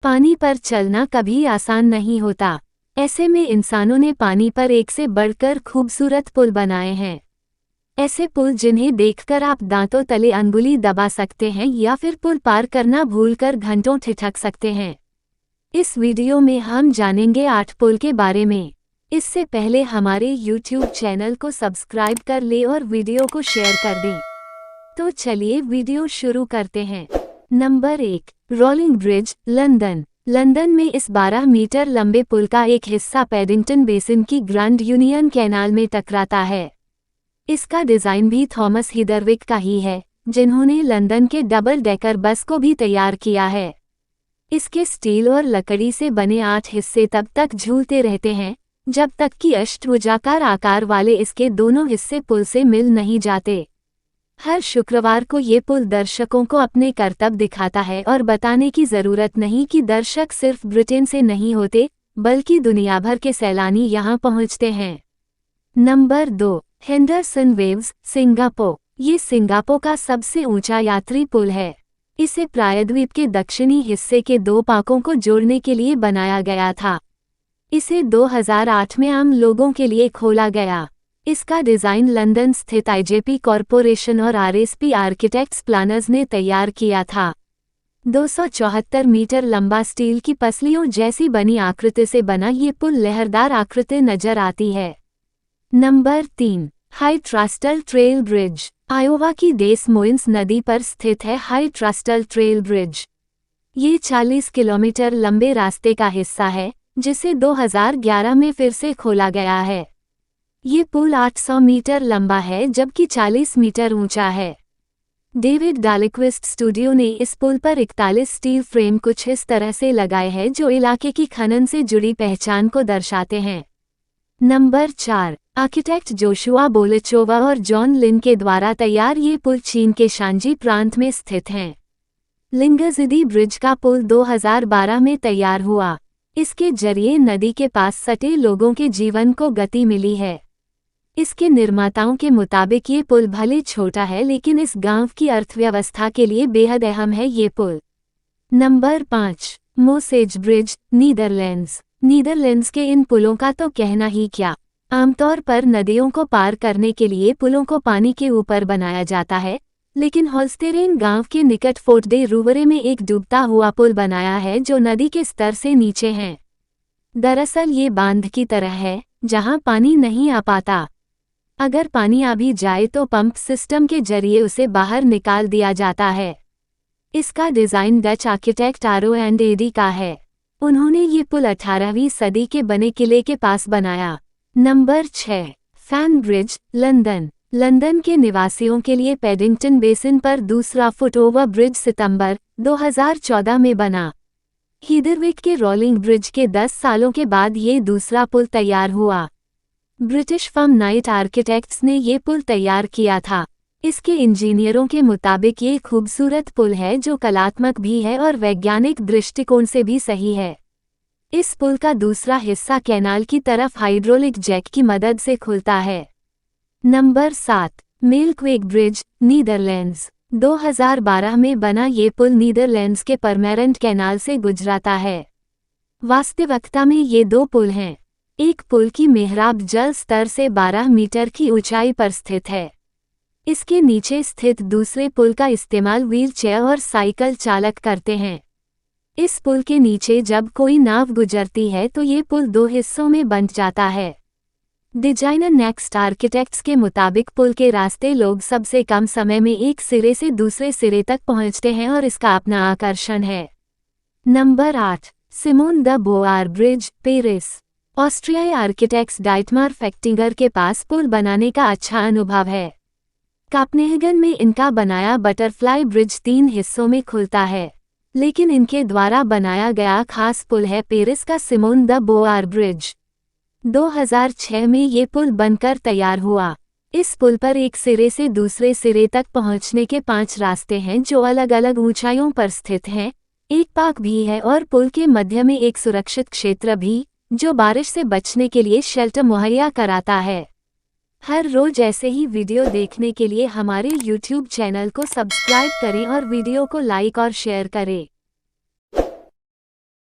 पानी पर चलना कभी आसान नहीं होता। ऐसे में इंसानों ने पानी पर एक से बढ़कर खूबसूरत पुल बनाए हैं। ऐसे पुल जिन्हें देखकर आप दांतों तले अंगुली दबा सकते हैं या फिर पुल पार करना भूलकर घंटों ठिठक सकते हैं। इस वीडियो में हम जानेंगे 8 पुल के बारे में। इससे पहले हमारे YouTube चैनल को सब्सक्राइब कर ले और वीडियो को शेयर कर दें। तो चलिए वीडियो शुरू करते हैं। Number 1, rolling bridge, London. London में इस 12 मीटर लंबे पुल का एक हिस्सा पैडिंगटन बेसिन की ग्रैंड यूनियन कैनाल में टकराता है। इसका डिज़ाइन भी थॉमस हीदरविक का ही है, जिन्होंने लंदन के डबल डेकर बस को भी तैयार किया है। इसके स्टील और लकड़ी से बने 8 हिस्से तब तक झूलते रहते हैं जब तक कि अष्टभुजाकार आकार वाले इसके दोनों हिस्से पुल से मिल नहीं जाते। हर शुक्रवार को ये पुल दर्शकों को अपने करतब दिखाता है और बताने की ज़रूरत नहीं कि दर्शक सिर्फ ब्रिटेन से नहीं होते, बल्कि दुनिया भर के सैलानी यहाँ पहुँचते हैं। Number 2, Henderson waves, Singapore. ये सिंगापुर का सबसे ऊंचा यात्री पुल है। इसे प्रायद्वीप के दक्षिणी हिस्से के 2 पाकों को जोड़ने के लिए बनाया गया था। इसे 2008 में आम लोगों के लिए खोला गया। इसका डिज़ाइन लंदन स्थित आईजेपी कॉरपोरेशन और आरएसपी आर्किटेक्ट्स प्लानर्स ने तैयार किया था। 274 मीटर लंबा स्टील की पसलियों जैसी बनी आकृति से बना ये पुल लहरदार आकृति नजर आती है। Number 3, High Trestle Trail Bridge. Iowa की डेस मोइन्स नदी पर स्थित है हाई ट्रास्टल ट्रेल ब्रिज। ये 40 किलोमीटर लंबे रास्ते का हिस्सा है, जिसे 2011 में फिर से खोला गया है। ये पुल 800 मीटर लंबा है जबकि 40 मीटर ऊंचा है। डेविड डालक्विस्ट स्टूडियो ने इस पुल पर 41 स्टील फ्रेम कुछ इस तरह से लगाए हैं जो इलाके की खनन से जुड़ी पहचान को दर्शाते हैं। नंबर 4, आर्किटेक्ट जोशुआ बोलिचोवा और जॉन लिन के द्वारा तैयार ये पुल चीन के शांजी प्रांत में स्थित हैं। लिंगजिदी ब्रिज का पुल 2012 में तैयार हुआ। इसके जरिए नदी के पास सटे लोगों के जीवन को गति मिली है। इसके निर्माताओं के मुताबिक ये पुल भले छोटा है लेकिन इस गांव की अर्थव्यवस्था के लिए बेहद अहम है ये पुल। Number 5, Moses Bridge, Netherlands. Netherlands के इन पुलों का तो कहना ही क्या। आमतौर पर नदियों को पार करने के लिए पुलों को पानी के ऊपर बनाया जाता है, लेकिन होल्स्टेरेन गांव के निकट फोर्ट डे रूवरे में एक डूबता हुआ पुल बनाया है जो नदी के स्तर से नीचे है। दरअसल ये बांध की तरह है जहां पानी नहीं आ पाता। अगर पानी आ भी जाए तो पंप सिस्टम के जरिए उसे बाहर निकाल दिया जाता है। इसका डिज़ाइन डच आर्किटेक्ट आरो एंड एडी का है। उन्होंने ये पुल 18वीं सदी के बने किले के पास बनाया। Number 6, fan bridge, London. London के निवासियों के लिए पैडिंगटन बेसिन पर दूसरा फुटओवर ब्रिज सितंबर 2014 में बना। हीदरविक के रोलिंग ब्रिज के 10 सालों के बाद ये दूसरा पुल तैयार हुआ। ब्रिटिश फर्म नाइट आर्किटेक्ट्स ने ये पुल तैयार किया था। इसके इंजीनियरों के मुताबिक ये खूबसूरत पुल है जो कलात्मक भी है और वैज्ञानिक दृष्टिकोण से भी सही है। इस पुल का दूसरा हिस्सा कैनाल की तरफ हाइड्रोलिक जैक की मदद से खुलता है। Number 7, मेलक्वेक bridge, Netherlands. 2012 में बना ये पुल नीदरलैंड्स के परमेरेंट कैनाल से गुजराता है। वास्तविकता में ये 2 पुल हैं। एक पुल की मेहराब जल स्तर से 12 मीटर की ऊंचाई पर स्थित है। इसके नीचे स्थित दूसरे पुल का इस्तेमाल व्हील चेयर और साइकिल चालक करते हैं। इस पुल के नीचे जब कोई नाव गुजरती है तो ये पुल 2 हिस्सों में बंट जाता है। डिजाइनर नेक्स्ट आर्किटेक्ट्स के मुताबिक पुल के रास्ते लोग सबसे कम समय में एक सिरे से दूसरे सिरे तक पहुंचते हैं और इसका अपना आकर्षण है। Number 8, Simone de Beauvoir Bridge, Paris. ऑस्ट्रियाई आर्किटेक्ट्स डाइटमार फैक्टिंगर के पास पुल बनाने का अच्छा अनुभव है। कोपेनहेगन में इनका बनाया बटरफ्लाई ब्रिज 3 हिस्सों में खुलता है, लेकिन इनके द्वारा बनाया गया खास पुल है पेरिस का सिमोन द बोआर ब्रिज। 2006 में ये पुल बनकर तैयार हुआ। इस पुल पर एक सिरे से दूसरे सिरे तक पहुंचने के 5 रास्ते हैं जो अलग अलग ऊंचाइयों पर स्थित हैं। एक पार्क भी है और पुल के मध्य में एक सुरक्षित क्षेत्र भी, जो बारिश से बचने के लिए शेल्टर मुहैया कराता है। हर रोज ऐसे ही वीडियो देखने के लिए हमारे YouTube चैनल को सब्सक्राइब करें और वीडियो को लाइक और शेयर करें।